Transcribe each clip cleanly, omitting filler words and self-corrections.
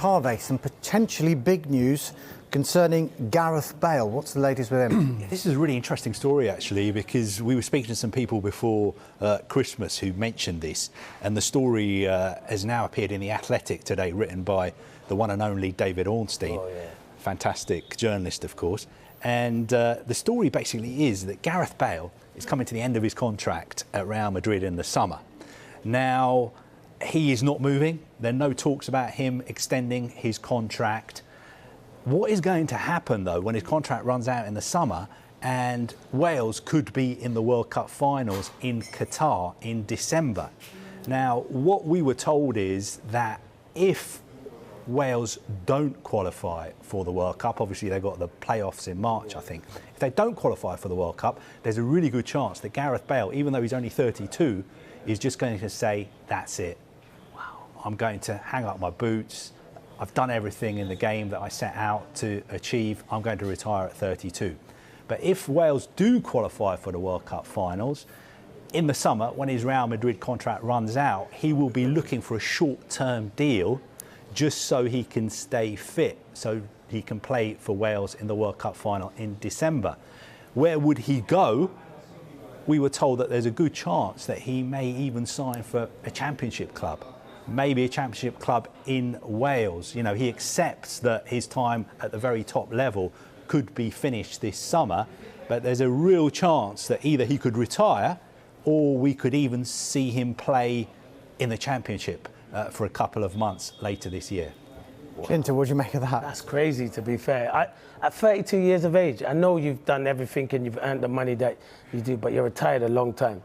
Carve, some potentially big news concerning Gareth Bale. What's the latest with him? This is a really interesting story, actually, because we were speaking to some people before Christmas who mentioned this, and the story has now appeared in The Athletic today, written by the one and only David Ornstein. Oh, yeah. Fantastic journalist, of course. And the story basically is that Gareth Bale is coming to the end of his contract at Real Madrid in the summer. Now, he is not moving. There are no talks about him extending his contract. What is going to happen, though, when his contract runs out in the summer and Wales could be in the World Cup finals in Qatar in December? Now, what we were told is that if Wales don't qualify for the World Cup, obviously they've got the playoffs in March, I think. If they don't qualify for the World Cup, there's a really good chance that Gareth Bale, even though he's only 32, is just going to say, that's it. Wow, I'm going to hang up my boots. I've done everything in the game that I set out to achieve. I'm going to retire at 32. But if Wales do qualify for the World Cup finals, in the summer, when his Real Madrid contract runs out, he will be looking for a short-term deal just so he can stay fit, so he can play for Wales in the World Cup final in December. Where would he go? We were told that there's a good chance that he may even sign for a championship club. Maybe a championship club in Wales. You know, he accepts that his time at the very top level could be finished this summer, but there's a real chance that either he could retire or we could even see him play in the championship for a couple of months later this year. Kinter, what do you make of that? That's crazy, to be fair. At 32 years of age, I know you've done everything and you've earned the money that you do, but you're retired a long time.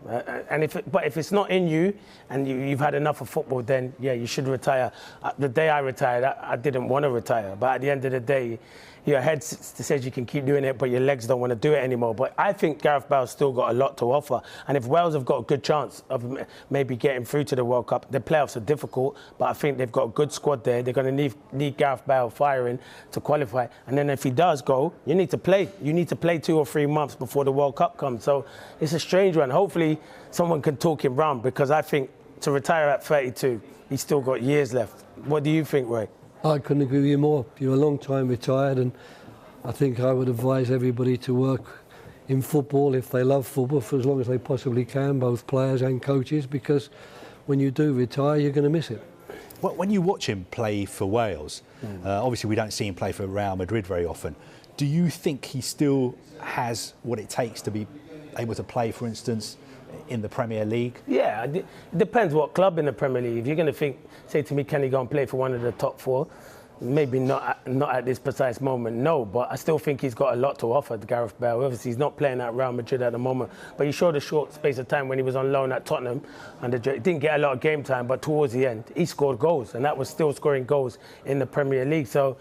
And if it's not in you and you've had enough of football, then yeah, you should retire. The day I retired, I didn't want to retire, but at the end of the day, your head says you can keep doing it, but your legs don't want to do it anymore. But I think Gareth Bale's still got a lot to offer. And if Wales have got a good chance of maybe getting through to the World Cup, the playoffs are difficult, but I think they've got a good squad there. They're going to need Gareth Bale firing to qualify. And then if he does go, you need to play. You need to play 2 or 3 months before the World Cup comes. So it's a strange one. Hopefully someone can talk him round, because I think to retire at 32, he's still got years left. What do you think, Roy? I couldn't agree with you more. You're a long time retired, and I think I would advise everybody to work in football if they love football for as long as they possibly can, both players and coaches, because when you do retire, you're going to miss it. Well, when you watch him play for Wales, obviously we don't see him play for Real Madrid very often. Do you think he still has what it takes to be able to play, for instance, in the Premier League? Yeah, it depends what club in the Premier League. If you're going to say to me, can he go and play for one of the top 4? Maybe not at this precise moment, no, but I still think he's got a lot to offer, Gareth Bale. Obviously, he's not playing at Real Madrid at the moment, but he showed a short space of time when he was on loan at Tottenham, and he didn't get a lot of game time, but towards the end, he scored goals, and that was still scoring goals in the Premier League. So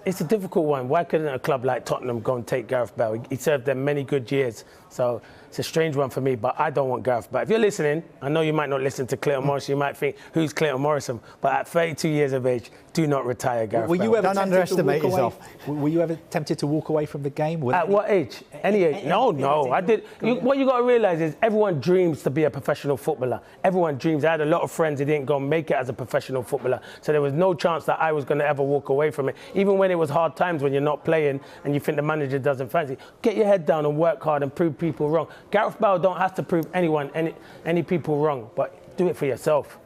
it's a difficult one. Why couldn't a club like Tottenham go and take Gareth Bale? He served them many good years. So it's a strange one for me, but I don't want Gareth Bale. If you're listening, I know you might not listen to Clayton Morrison. You might think, who's Clayton Morrison? But at 32 years of age, do not retire, Gareth Bale. Don't underestimate yourself. Were you ever tempted to walk away from the game? At what age? Any age? No. I did. What you got to realise is everyone dreams to be a professional footballer. Everyone dreams. I had a lot of friends who didn't go and make it as a professional footballer. So there was no chance that I was going to ever walk away from it. Even when it was hard times, when you're not playing and you think the manager doesn't fancy, get your head down and work hard and prove people wrong. Gareth Bale don't have to prove any people wrong, but do it for yourself.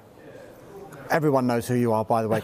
Everyone knows who you are, by the way.